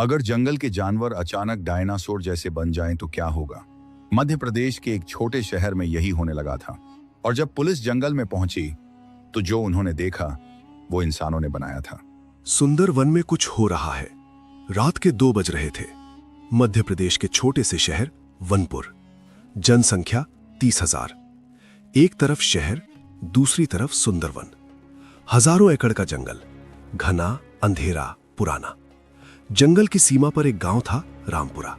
अगर जंगल के जानवर अचानक डायनासोर जैसे बन जाएं तो क्या होगा। मध्य प्रदेश के एक छोटे शहर में यही होने लगा था। और जब पुलिस जंगल में पहुंची तो जो उन्होंने देखा वो इंसानों ने बनाया था। सुंदर वन में कुछ हो रहा है। रात के 2 बज रहे थे। मध्य प्रदेश के छोटे से शहर वनपुर। जनसंख्या 30,000। एक तरफ शहर, दूसरी तरफ सुंदर वन। हजारों एकड़ का जंगल, घना, अंधेरा, पुराना। जंगल की सीमा पर एक गांव था, रामपुरा।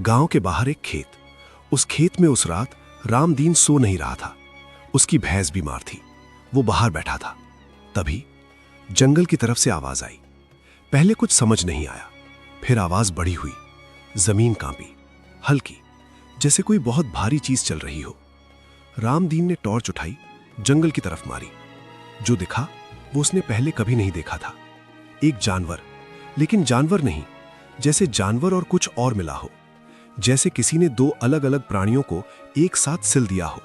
गांव के बाहर एक खेत। उस खेत में उस रात रामदीन सो नहीं रहा था। उसकी भैंस बीमार थी। वो बाहर बैठा था। तभी जंगल की तरफ से आवाज आई। पहले कुछ समझ नहीं आया, फिर आवाज बड़ी हुई। जमीन कांपी, हल्की, जैसे कोई बहुत भारी चीज चल रही हो। रामदीन ने टॉर्च उठाई, जंगल की तरफ मारी। जो दिखा वो उसने पहले कभी नहीं देखा था। एक जानवर, लेकिन जानवर नहीं, जैसे जानवर और कुछ और मिला हो। जैसे किसी ने 2 अलग अलग प्राणियों को एक साथ सिल दिया हो।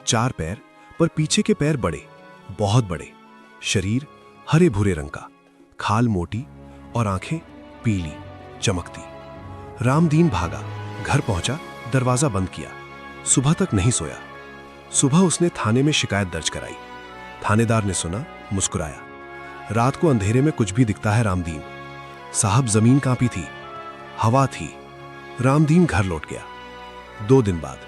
4 पैर, पर पीछे के पैर बड़े, बहुत बड़े। शरीर हरे भूरे रंग का, खाल मोटी और आंखें पीली, चमकती। रामदीन भागा, घर पहुंचा, दरवाजा बंद किया। सुबह तक नहीं सोया। सुबह उसने थाने में शिकायत दर्ज कराई। थानेदार ने सुना, मुस्कुराया। रात को अंधेरे में कुछ भी दिखता है रामदीन साहब। जमीन कांपी थी, हवा थी। रामदीन घर लौट गया। 2 दिन बाद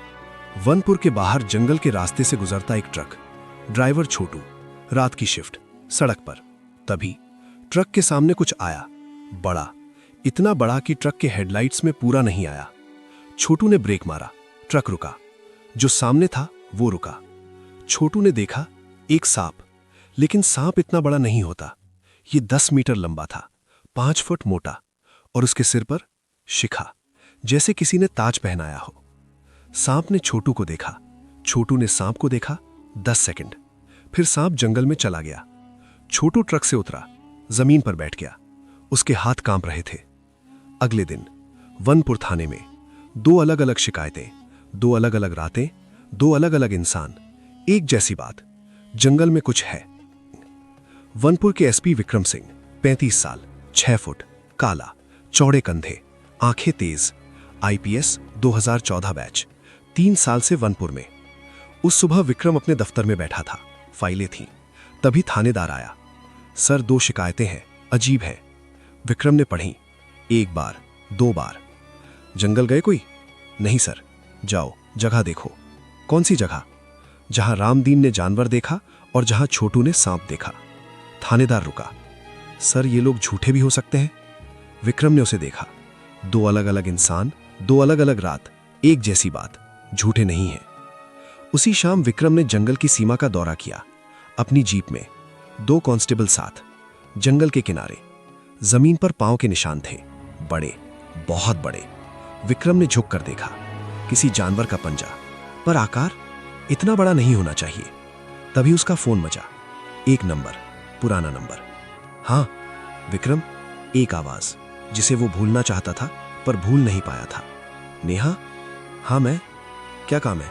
वनपुर के बाहर जंगल के रास्ते से गुजरता एक ट्रक। ड्राइवर छोटू, रात की शिफ्ट, सड़क पर। तभी ट्रक के सामने कुछ आया, बड़ा, इतना बड़ा कि ट्रक के हेडलाइट्स में पूरा नहीं आया। छोटू ने ब्रेक मारा, ट्रक रुका। जो सामने था वो रुका। छोटू ने देखा एक सांप, लेकिन सांप इतना बड़ा नहीं होता। ये 10 मीटर लंबा था, 5 फुट मोटा, और उसके सिर पर शिखा, जैसे किसी ने ताज पहनाया हो। सांप ने छोटू को देखा, छोटू ने सांप को देखा। 10 सेकंड, फिर सांप जंगल में चला गया। छोटू ट्रक से उतरा, जमीन पर बैठ गया। उसके हाथ कांप रहे थे। अगले दिन वनपुर थाने में 2 अलग अलग शिकायतें, 2 अलग अलग रातें, 2 अलग अलग इंसान, एक जैसी बात। जंगल में कुछ है। वनपुर के एसपी विक्रम सिंह, 35 साल, 6 फुट, काला, चौड़े कंधे, आंखें तेज, आईपीएस 2014 बैच, 3 साल से वनपुर में। उस सुबह विक्रम अपने दफ्तर में बैठा था, फाइलें थीं। तभी थानेदार आया। सर, 2 शिकायतें हैं, अजीब है। विक्रम ने पढ़ी, 1 बार, 2 बार। जंगल गए कोई? नहीं सर। जाओ, जगह देखो। कौन सी जगह? जहां रामदीन ने जानवर देखा और जहां छोटू ने सांप देखा। थानेदार रुका। सर, ये लोग झूठे भी हो सकते हैं। विक्रम ने उसे देखा। 2 अलग अलग इंसान, 2 अलग अलग रात, एक जैसी बात, झूठे नहीं हैं। उसी शाम विक्रम ने जंगल की सीमा का दौरा किया, अपनी जीप में, 2 कांस्टेबल साथ। जंगल के किनारे जमीन पर पांव के निशान थे, बड़े, बहुत बड़े। विक्रम ने झुक कर देखा, किसी जानवर का पंजा, पर आकार इतना बड़ा नहीं होना चाहिए। तभी उसका फोन बजा। 1 नंबर, पुराना नंबर। हाँ विक्रम, एक आवाज जिसे वो भूलना चाहता था पर भूल नहीं पाया था। नेहा? हाँ मैं। क्या काम है?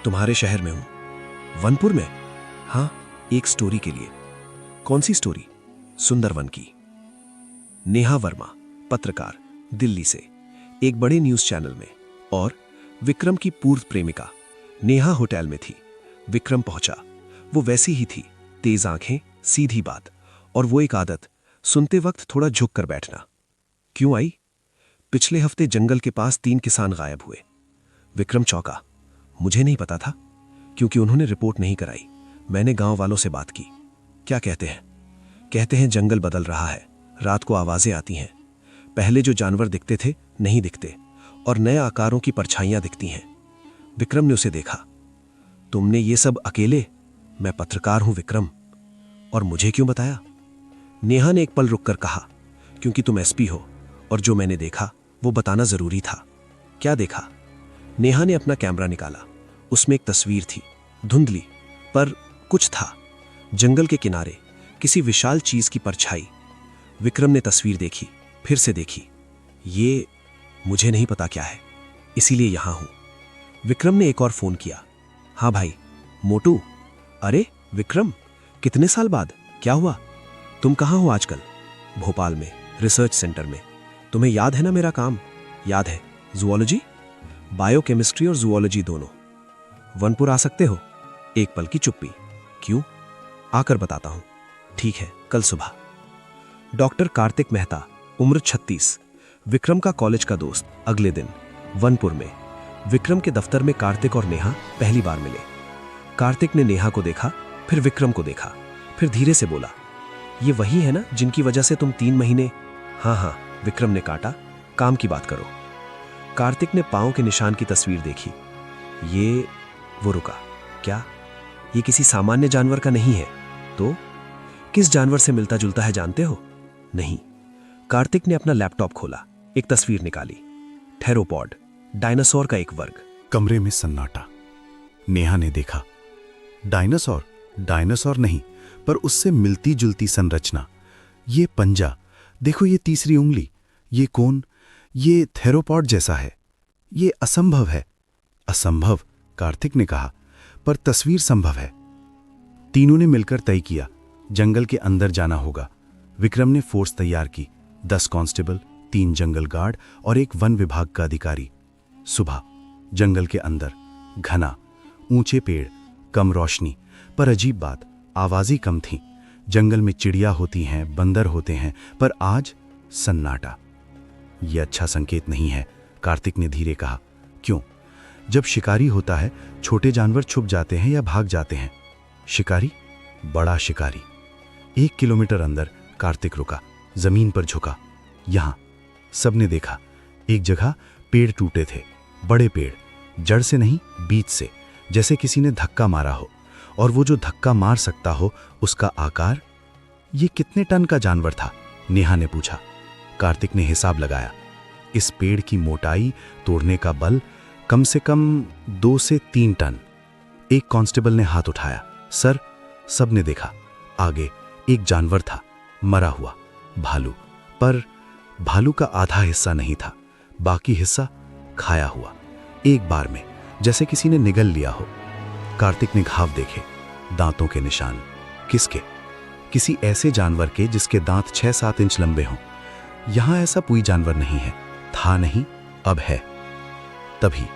तुम्हारे शहर में हूं। वनपुर में? हाँ, एक स्टोरी के लिए। कौन सी स्टोरी? सुंदरवन की। नेहा वर्मा, पत्रकार, दिल्ली से, एक बड़े न्यूज चैनल में। और विक्रम की पूर्व प्रेमिका। नेहा होटल में थी। विक्रम पहुंचा। वो वैसी ही थी, तेज आंखें, सीधी बात, और वो एक आदत, सुनते वक्त थोड़ा झुक कर बैठना। क्यों आई? पिछले हफ्ते जंगल के पास 3 किसान गायब हुए। विक्रम चौंका। मुझे नहीं पता था, क्योंकि उन्होंने रिपोर्ट नहीं कराई। मैंने गांव वालों से बात की। क्या कहते हैं? कहते हैं जंगल बदल रहा है, रात को आवाजें आती हैं। पहले जो जानवर दिखते थे नहीं दिखते, और नए आकारों की परछाइयां दिखती हैं। विक्रम ने उसे देखा। तुमने ये सब अकेले? मैं पत्रकार हूं विक्रम। और मुझे क्यों बताया? नेहा ने एक पल रुककर कहा, क्योंकि तुम एसपी हो और जो मैंने देखा वो बताना जरूरी था। क्या देखा? नेहा ने अपना कैमरा निकाला। उसमें एक तस्वीर थी, धुंधली, पर कुछ था। जंगल के किनारे किसी विशाल चीज की परछाई। विक्रम ने तस्वीर देखी, फिर से देखी। ये मुझे नहीं पता क्या है, इसीलिए यहां हूं। विक्रम ने एक और फोन किया। हाँ भाई, मोटू। अरे विक्रम, कितने साल बाद? क्या हुआ? तुम कहां हो आजकल? भोपाल में, रिसर्च सेंटर में। तुम्हें याद है ना मेरा काम? याद है, जूलॉजी, बायोकेमिस्ट्री और जूलॉजी दोनों। वनपुर आ सकते हो? एक पल की चुप्पी। क्यों? आकर बताता हूं। ठीक है, कल सुबह। डॉक्टर कार्तिक मेहता, उम्र 36, विक्रम का कॉलेज का दोस्त। अगले दिन वनपुर में विक्रम के दफ्तर में कार्तिक और नेहा पहली बार मिले। कार्तिक ने नेहा को देखा, फिर विक्रम को देखा, फिर धीरे से बोला, ये वही है ना जिनकी वजह से तुम 3 महीने? हाँ हाँ, विक्रम ने काटा, काम की बात करो। कार्तिक ने पांव के निशान की तस्वीर देखी। ये, वो रुका। क्या ये किसी सामान्य जानवर का नहीं है? तो किस जानवर से मिलता जुलता है जानते हो? नहीं। कार्तिक ने अपना लैपटॉप खोला, एक तस्वीर निकाली। थेरोपॉड, डायनासोर का एक वर्ग। कमरे में सन्नाटा। नेहा ने देखा, डायनासोर, डायनासोर नहीं, पर उससे मिलती जुलती संरचना। ये पंजा, देखो ये तीसरी उंगली, ये कोन, ये थेरोपॉड जैसा है। ये असंभव है। असंभव, कार्तिक ने कहा, पर तस्वीर संभव है। तीनों ने मिलकर तय किया, जंगल के अंदर जाना होगा। विक्रम ने फोर्स तैयार की, 10 कांस्टेबल, 3 जंगल गार्ड और 1 वन विभाग का अधिकारी। सुबह जंगल के अंदर, घना, ऊंचे पेड़, कम रोशनी, पर अजीब बात, आवाजें कम थीं। जंगल में चिड़िया होती हैं, बंदर होते हैं, पर आज सन्नाटा। यह अच्छा संकेत नहीं है, कार्तिक ने धीरे कहा। क्यों? जब शिकारी होता है, छोटे जानवर छुप जाते हैं या भाग जाते हैं। शिकारी, बड़ा शिकारी। 1 किलोमीटर अंदर कार्तिक रुका, जमीन पर झुका। यहां सबने देखा, एक जगह पेड़ टूटे थे, बड़े पेड़, जड़ से नहीं, बीच से, जैसे किसी ने धक्का मारा हो। और वो जो धक्का मार सकता हो, उसका आकार। ये कितने टन का जानवर था? नेहा ने पूछा। कार्तिक ने हिसाब लगाया। इस पेड़ की मोटाई, तोड़ने का बल, कम से कम 2 से 3 टन। एक कांस्टेबल ने हाथ उठाया। सर, सबने देखा, आगे एक जानवर था, मरा हुआ, भालू। पर भालू का आधा हिस्सा नहीं था, बाकी हिस्सा खाया हुआ, एक बार में, जैसे किसी ने निगल लिया हो। कार्तिक ने घाव देखे, दांतों के निशान। किसके? किसी ऐसे जानवर के जिसके दांत 6-7 इंच लंबे हों। यहां ऐसा कोई जानवर नहीं है, था नहीं, अब है। तभी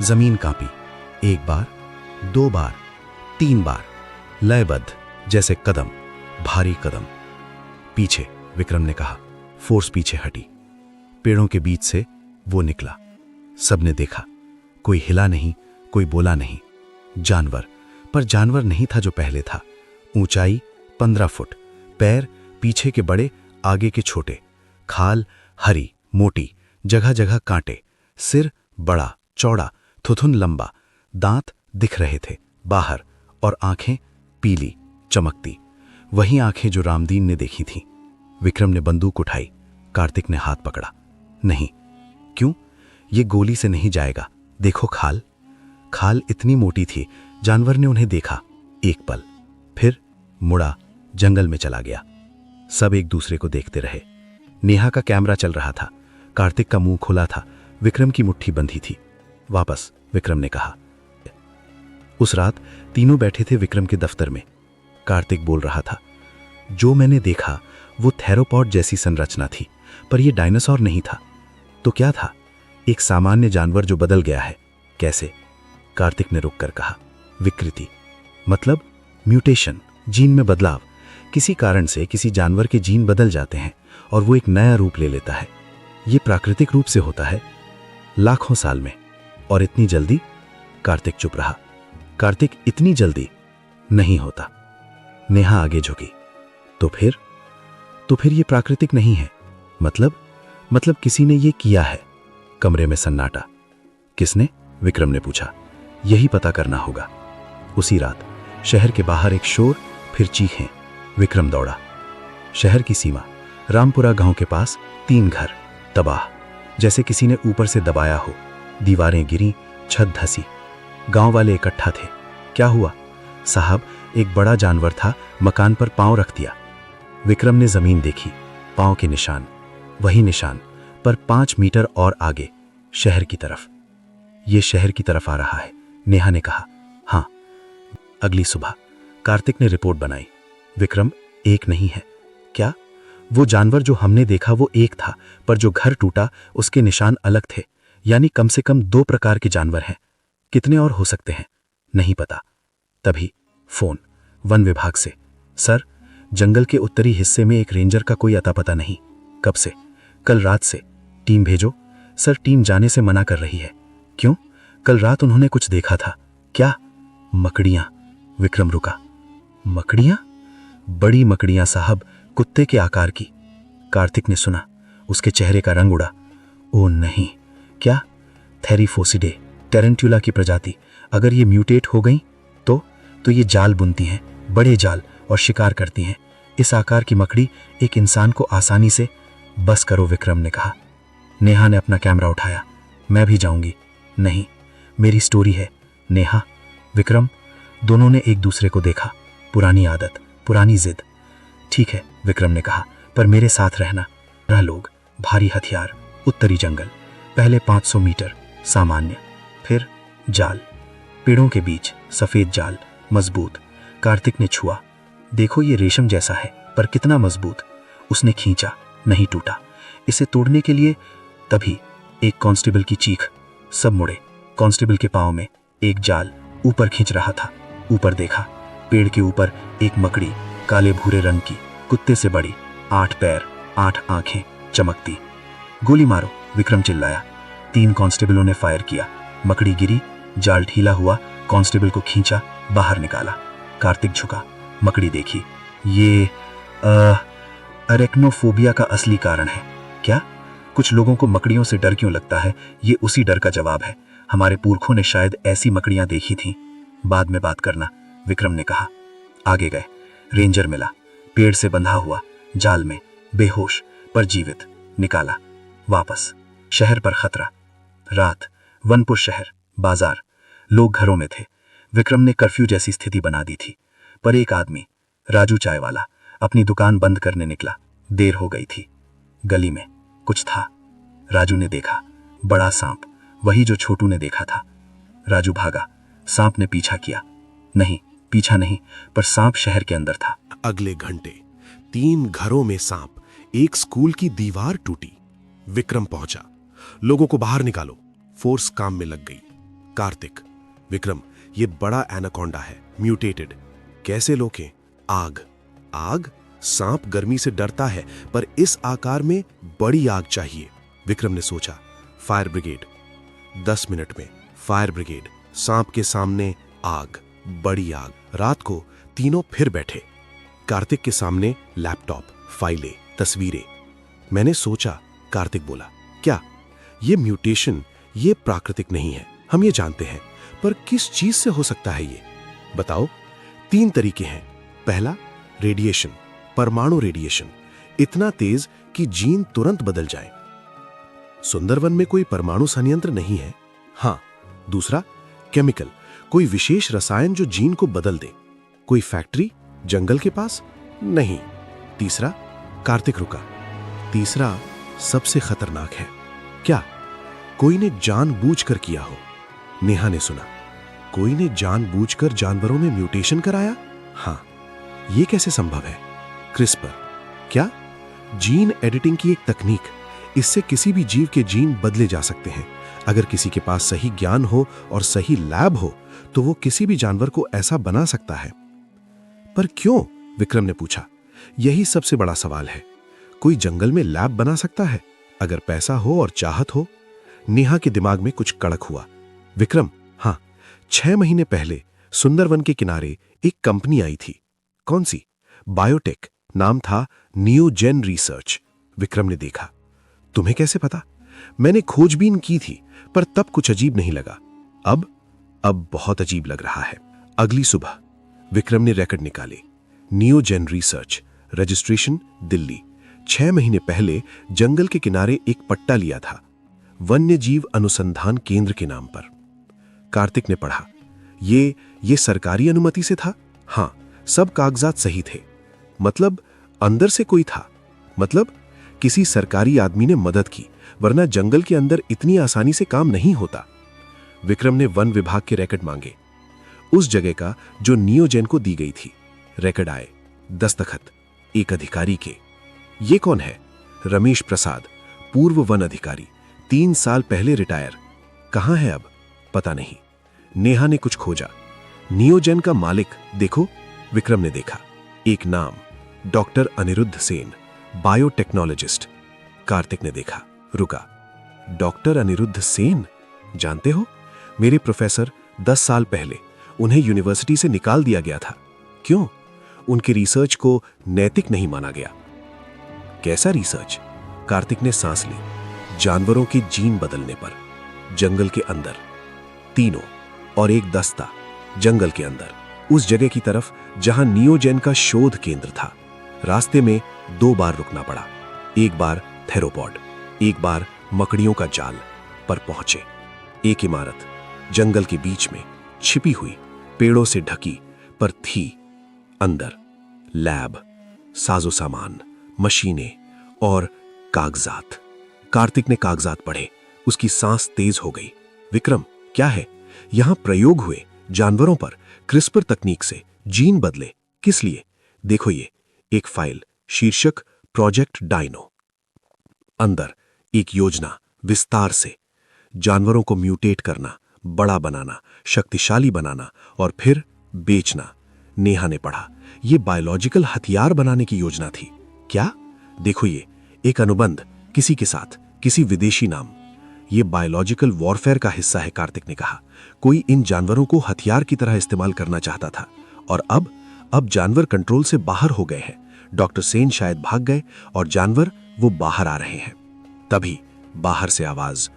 जमीन कांपी, 1 बार, 2 बार, 3 बार, लयबद्ध, जैसे कदम, भारी कदम। पीछे, विक्रम ने कहा। फोर्स पीछे हटी। पेड़ों के बीच से वो निकला। सबने देखा, कोई हिला नहीं, कोई बोला नहीं। जानवर, पर जानवर नहीं था जो पहले था। ऊंचाई 15 फुट, पैर पीछे के बड़े, आगे के छोटे, खाल हरी मोटी, जगह जगह कांटे, सिर बड़ा चौड़ा, थुथुन लंबा, दांत दिख रहे थे बाहर, और आंखें पीली चमकती, वही आंखें जो रामदीन ने देखी थीं। विक्रम ने बंदूक उठाई, कार्तिक ने हाथ पकड़ा। नहीं। क्यों? ये गोली से नहीं जाएगा। देखो खाल। खाल इतनी मोटी थी, जानवर ने उन्हें देखा एक पल, फिर मुड़ा, जंगल में चला गया। सब एक दूसरे को देखते रहे। नेहा का कैमरा चल रहा था, कार्तिक का मुंह खुला था, विक्रम की मुट्ठी बंधी थी। वापस, विक्रम ने कहा। उस रात तीनों बैठे थे विक्रम के दफ्तर में। कार्तिक बोल रहा था, जो मैंने देखा वो थेरोपॉड जैसी संरचना थी, पर यह डायनासोर नहीं था। तो क्या था? एक सामान्य जानवर जो बदल गया है। कैसे? कार्तिक ने रुक कर कहा। विकृति, मतलब म्यूटेशन, जीन में बदलाव। किसी कारण से किसी जानवर के जीन बदल जाते हैं और वो एक नया रूप ले लेता है। ये प्राकृतिक रूप से होता है, लाखों साल में। और इतनी जल्दी? कार्तिक चुप रहा। कार्तिक, इतनी जल्दी नहीं होता। नेहा आगे झुकी। तो फिर ये प्राकृतिक नहीं है। मतलब किसी ने ये किया है। कमरे में सन्नाटा। किसने? विक्रम ने पूछा। यही पता करना होगा। उसी रात शहर के बाहर एक शोर, फिर चीखें। विक्रम दौड़ा। शहर की सीमा, रामपुरा गांव के पास 3 घर तबाह, जैसे किसी ने ऊपर से दबाया हो। दीवारें गिरी, छत धसी। गांव वाले इकट्ठा थे। क्या हुआ? साहब, एक बड़ा जानवर था, मकान पर पांव रख दिया। विक्रम ने जमीन देखी, पांव के निशान, वही निशान, पर 5 मीटर और आगे, शहर की तरफ। ये शहर की तरफ आ रहा है, नेहा ने कहा। हाँ। अगली सुबह कार्तिक ने रिपोर्ट बनाई। विक्रम, एक नहीं है। क्या? वो जानवर जो हमने देखा वो एक था, पर जो घर टूटा उसके निशान अलग थे। यानी कम से कम 2 प्रकार के जानवर हैं। कितने और हो सकते हैं नहीं पता। तभी फोन वन विभाग से। सर, जंगल के उत्तरी हिस्से में एक रेंजर का कोई अता पता नहीं। कब से? कल रात से। टीम भेजो। सर, टीम जाने से मना कर रही है। क्यों? कल रात उन्होंने कुछ देखा था। क्या? मकड़ियां। विक्रम रुका। मकड़ियां? बड़ी मकड़ियां साहब, कुत्ते के आकार की। कार्तिक ने सुना। उसके चेहरे का रंग उड़ा। ओ नहीं। क्या? थेरिफोसिडे, टेरेंट्यूला की प्रजाति। अगर ये म्यूटेट हो गई तो ये जाल बुनती हैं, बड़े जाल, और शिकार करती हैं। इस आकार की मकड़ी एक इंसान को आसानी से। बस करो, विक्रम ने कहा। नेहा ने अपना कैमरा उठाया। मैं भी जाऊंगी। नहीं, मेरी स्टोरी है नेहा। विक्रम, दोनों ने एक दूसरे को देखा। पुरानी आदत, पुरानी जिद। ठीक है, विक्रम ने कहा, पर मेरे साथ रहना। 12 लोग, भारी हथियार, उत्तरी जंगल। पहले 500 मीटर सामान्य, फिर जाल, पेड़ों के बीच सफेद जाल, मजबूत। कार्तिक ने छुआ। देखो, ये रेशम जैसा है, पर कितना मजबूत। उसने खींचा, नहीं टूटा। इसे तोड़ने के लिए तभी एक कांस्टेबल की चीख। सब मुड़े। कांस्टेबल के पांव में एक जाल ऊपर खींच रहा था। ऊपर देखा, पेड़ के ऊपर एक मकड़ी, काले भूरे रंग की, कुत्ते से बड़ी, 8 पैर, 8 आंखें चमकती। गोली मारो, विक्रम चिल्लाया। 3 कांस्टेबलों ने फायर किया। मकड़ी गिरी, जाल ढीला हुआ। कांस्टेबल को खींचा, बाहर निकाला। कार्तिक झुका, मकड़ी देखी। ये अरेक्नोफोबिया का असली कारण है। क्या? कुछ लोगों को मकड़ियों से डर क्यों लगता है? ये उसी डर का जवाब है। हमारे पुरखों ने शायद ऐसी मकड़ियां देखी थीं। बाद में बात करना, विक्रम ने कहा। आगे गए। रेंजर मिला, पेड़ से बंधा हुआ, जाल में, बेहोश पर जीवित। निकाला। वापस। शहर पर खतरा। रात, वनपुर शहर, बाजार, लोग घरों में थे। विक्रम ने कर्फ्यू जैसी स्थिति बना दी थी। पर एक आदमी, राजू चाय वाला, अपनी दुकान बंद करने निकला। देर हो गई थी। गली में कुछ था। राजू ने देखा, बड़ा सांप, वही जो छोटू ने देखा था। राजू भागा। सांप ने पीछा किया। नहीं, पीछा नहीं, पर सांप शहर के अंदर था। अगले घंटे 3 घरों में सांप, एक स्कूल की दीवार टूटी। विक्रम पहुंचा। लोगों को बाहर निकालो। फोर्स काम में लग गई। कार्तिक, विक्रम, ये बड़ा एनाकोंडा है, म्यूटेटेड। कैसे लोके? आग। आग? सांप गर्मी से डरता है, पर इस आकार में बड़ी आग चाहिए। विक्रम ने सोचा। Fire brigade. 10 मिनट में फायर ब्रिगेड। सांप के सामने आग, बड़ी आग। रात को तीनों फिर बैठे। कार्तिक के सामने लैपटॉप, फाइलें, तस्वीरें। मैंने सोचा, कार्तिक बोला, क्या ये म्यूटेशन, ये प्राकृतिक नहीं है, हम ये जानते हैं, पर किस चीज से हो सकता है ये? बताओ। 3 तरीके हैं। पहला, रेडिएशन, परमाणु रेडिएशन, इतना तेज कि जीन तुरंत बदल जाए। सुंदरवन में कोई परमाणु संयंत्र नहीं है। हां। दूसरा, केमिकल, कोई विशेष रसायन जो जीन को बदल दे। कोई फैक्ट्री जंगल के पास? नहीं। तीसरा, कार्तिक रुका। तीसरा सबसे खतरनाक है। क्या? कोई ने जानबूझकर किया हो। नेहा ने सुना। कोई ने जानबूझकर जानवरों में म्यूटेशन कराया? हां। यह कैसे संभव है? क्रिस्पर। क्या? जीन एडिटिंग की एक तकनीक। इससे किसी भी जीव के जीन बदले जा सकते हैं। अगर किसी के पास सही ज्ञान हो और सही लैब हो तो वो किसी भी जानवर को ऐसा बना सकता है। पर क्यों? विक्रम ने पूछा। यही सबसे बड़ा सवाल है। कोई जंगल में लैब बना सकता है अगर पैसा हो और चाहत हो। नेहा के दिमाग में कुछ कड़क हुआ। विक्रम, हां, 6 महीने पहले सुंदरवन के किनारे एक कंपनी आई थी। कौन सी? बायोटेक। नाम था न्यू जेन रिसर्च। विक्रम ने देखा। तुम्हें कैसे पता? मैंने खोजबीन की थी, पर तब कुछ अजीब नहीं लगा। अब बहुत अजीब लग रहा है। अगली सुबह विक्रम ने रिकॉर्ड निकाले। New gen research, registration Delhi. 6 महीने पहले जंगल के किनारे एक पट्टा लिया था, वन्य जीव अनुसंधान केंद्र के नाम पर। कार्तिक ने पढ़ा। ये सरकारी अनुमति से था? हां, सब कागजात सही थे। मतलब अंदर से कोई था? मतलब किसी सरकारी आदमी ने मदद की, वरना जंगल के अंदर इतनी आसानी से काम नहीं होता। विक्रम ने वन विभाग के रिकॉर्ड मांगे, उस जगह का जो नियोजन को दी गई थी। रिकॉर्ड आए, दस्तखत एक अधिकारी के। ये कौन है? रमेश प्रसाद, पूर्व वन अधिकारी, 3 साल पहले रिटायर। कहाँ है अब? पता नहीं। नेहा ने कुछ खोजा। नियोजन का मालिक देखो। विक्रम ने देखा, एक नाम, डॉक्टर अनिरुद्ध सेन, बायोटेक्नोलॉजिस्ट। कार्तिक ने देखा, रुका। डॉक्टर अनिरुद्ध सेन? जानते हो, मेरे प्रोफेसर 10 साल पहले उन्हें यूनिवर्सिटी से निकाल दिया गया था। क्यों? उनके रिसर्च को नैतिक नहीं माना गया। कैसा रिसर्च? कार्तिक ने सांस ली। जानवरों के जीन बदलने पर, जंगल के अंदर, तीनों और एक दस्ता जंगल के अंदर, उस जगह की तरफ जहां नियोजेन का शोध केंद्र था। रास्ते में 2 बार रुकना पड़ा, एक बार थेरोपॉड, एक बार मकड़ियों का जाल पर पहुंचे। एक इमारत जंगल के बीच में छिपी हुई, पेड़ों से ढकी, पर थी अंदर लैब, साजो सामान, मशीनें और कागजात। कार्तिक ने कागजात पढ़े, उसकी सांस तेज हो गई। विक्रम, क्या है? यहां प्रयोग हुए जानवरों पर क्रिस्पर तकनीक से जीन बदले, किस लिए? देखो ये, एक फाइल, शीर्षक प्रोजेक्ट डायनो। अंदर एक योजना, विस्तार से जानवरों को म्यूटेट करना, बड़ा बनाना, शक्तिशाली बनाना और फिर बेचना। नेहा ने पढ़ा, ये बायोलॉजिकल हथियार बनाने की योजना थी। क्या? देखो ये, एक अनुबंध किसी के साथ, किसी विदेशी नाम। ये बायोलॉजिकल वॉरफेयर का हिस्सा है, कार्तिक ने कहा। कोई इन जानवरों को हथियार की तरह इस्तेमाल करना चाहता था। और अब जानवर कंट्रोल से बाहर हो गए हैं। डॉक्टर सेन शायद भाग गए और जानवर वो बाहर आ रहे हैं। तभी बाहर से आवाज,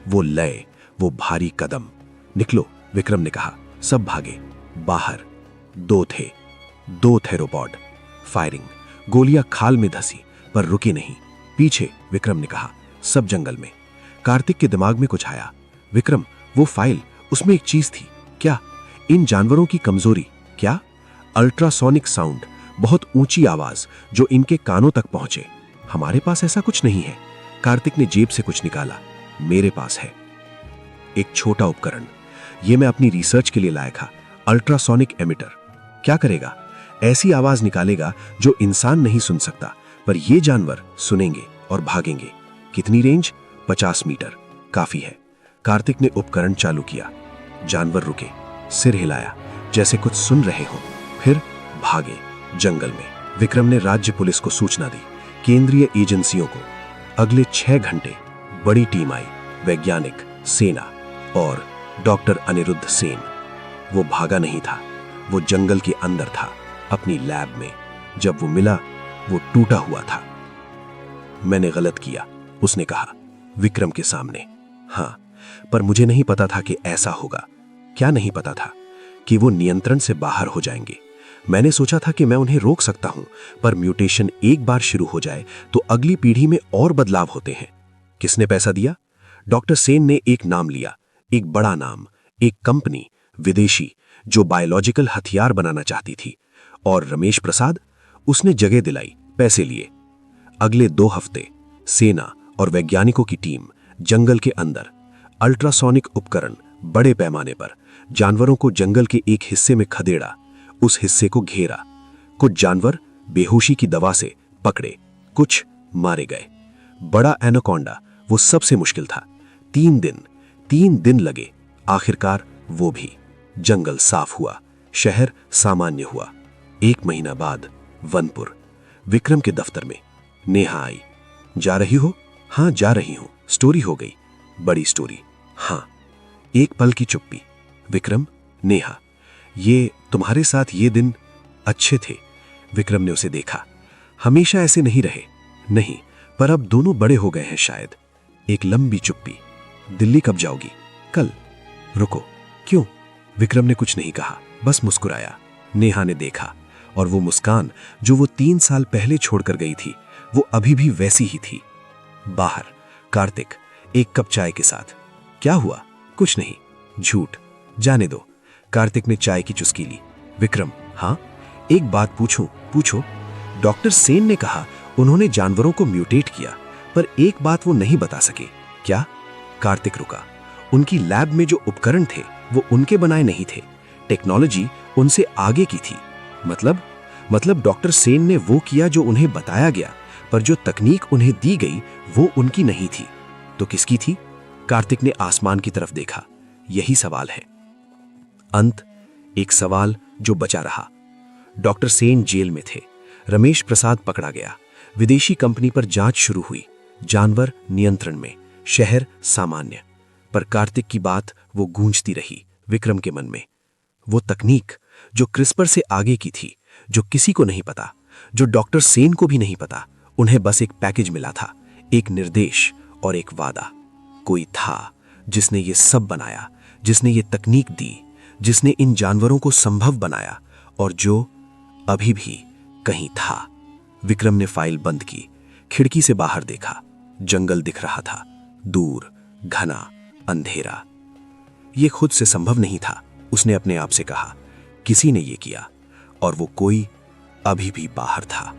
वो लय, वो भारी कदम। निकलो, विक्रम ने कहा। सब भागे। बाहर 2 थे, 2 थेरोपॉड। फायरिंग, गोलियां खाल में धसी पर रुकी नहीं। पीछे, विक्रम ने कहा, सब जंगल में। कार्तिक के दिमाग में कुछ आया। विक्रम, वो फाइल, उसमें एक चीज थी। क्या? इन जानवरों की कमजोरी। क्या? अल्ट्रासोनिक साउंड, बहुत ऊंची आवाज जो इनके कानों तक पहुंचे। हमारे पास ऐसा कुछ नहीं है। कार्तिक ने जेब से कुछ निकाला। मेरे पास है एक छोटा उपकरण, यह मैं अपनी रिसर्च के लिए लाया था। Ultrasonic emitter. क्या करेगा? ऐसी आवाज निकालेगा जो इंसान नहीं सुन सकता, पर ये जानवर सुनेंगे और भागेंगे। कितनी रेंज? 50 मीटर। काफी है। कार्तिक ने उपकरण चालू किया। जानवर रुके, सिर हिलाया जैसे कुछ सुन रहे हो, फिर भागे जंगल में। विक्रम ने राज्य पुलिस को सूचना दी, केंद्रीय एजेंसियों को। अगले 6 घंटे बड़ी टीम आई, वैज्ञानिक, सेना और डॉक्टर अनिरुद्ध सेन। वो भागा नहीं था, वो जंगल के अंदर था, अपनी लैब में। जब वो मिला, वो टूटा हुआ था। मैंने गलत किया, उसने कहा विक्रम के सामने। हां, पर मुझे नहीं पता था कि ऐसा होगा। क्या नहीं पता था? कि वो नियंत्रण से बाहर हो जाएंगे। मैंने सोचा था कि मैं उन्हें रोक सकता हूं, पर म्यूटेशन एक बार शुरू हो जाए तो अगली पीढ़ी में और बदलाव होते हैं। किसने पैसा दिया? डॉक्टर सेन ने एक नाम लिया, एक बड़ा नाम, एक कंपनी, विदेशी, जो बायोलॉजिकल हथियार बनाना चाहती थी। और रमेश प्रसाद, उसने जगह दिलाई, पैसे लिए। अगले 2 हफ्ते सेना और वैज्ञानिकों की टीम जंगल के अंदर, अल्ट्रासोनिक उपकरण बड़े पैमाने पर, जानवरों को जंगल के एक हिस्से में खदेड़ा, उस हिस्से को घेरा। कुछ जानवर बेहोशी की दवा से पकड़े, कुछ मारे गए। बड़ा एनाकोंडा, वो सबसे मुश्किल था। 3 दिन लगे। आखिरकार वो भी। जंगल साफ हुआ, शहर सामान्य हुआ। 1 महीना बाद वनपुर, विक्रम के दफ्तर में नेहा आई। जा रही हो? हां, जा रही हूं। स्टोरी हो गई? बड़ी स्टोरी। हां। एक पल की चुप्पी। विक्रम, नेहा, ये तुम्हारे साथ ये दिन अच्छे थे। विक्रम ने उसे देखा। हमेशा ऐसे नहीं रहे। नहीं, पर अब दोनों बड़े हो गए हैं शायद। एक लंबी चुप्पी। दिल्ली कब जाओगी? कल। रुको, क्यों? विक्रम ने कुछ नहीं कहा, बस मुस्कुराया। नेहा ने देखा, और वो मुस्कान जो वो 3 साल पहले छोड़कर गई थी, वो अभी भी वैसी ही थी। बाहर कार्तिक, एक कप चाय के साथ। क्या हुआ? कुछ नहीं। झूठ, जाने दो। कार्तिक ने चाय की चुस्की ली। विक्रम, हां, एक बात पूछूं? पूछो। डॉक्टर सेन ने कहा उन्होंने जानवरों को म्यूटेट किया, पर एक बात वो नहीं बता सके। क्या? कार्तिक रुका। उनकी लैब में जो उपकरण थे वो उनके बनाए नहीं थे, टेक्नोलॉजी उनसे आगे की थी। मतलब मतलब डॉक्टर सेन ने वो किया जो उन्हें बताया गया, पर जो तकनीक उन्हें दी गई वो उनकी नहीं थी। तो किसकी थी? कार्तिक ने आसमान की तरफ देखा। यही सवाल है। अंत एक सवाल जो बचा रहा। डॉक्टर सेन जेल में थे, रमेश प्रसाद पकड़ा गया, विदेशी कंपनी पर जांच शुरू हुई, जानवर नियंत्रण में, शहर सामान्य। पर कार्तिक की बात वो गूंजती रही विक्रम के मन में। वो तकनीक जो क्रिस्पर से आगे की थी, जो किसी को नहीं पता, जो डॉक्टर सेन को भी नहीं पता, उन्हें बस एक पैकेज मिला था, एक निर्देश और एक वादा। कोई था जिसने ये सब बनाया, जिसने ये तकनीक दी, जिसने इन जानवरों को संभव बनाया, और जो अभी भी कहीं था। विक्रम ने फाइल बंद की, खिड़की से बाहर देखा। जंगल दिख रहा था, दूर, घना, अंधेरा। ये खुद से संभव नहीं था, उसने अपने आप से कहा। किसी ने ये किया, और वो कोई अभी भी बाहर था।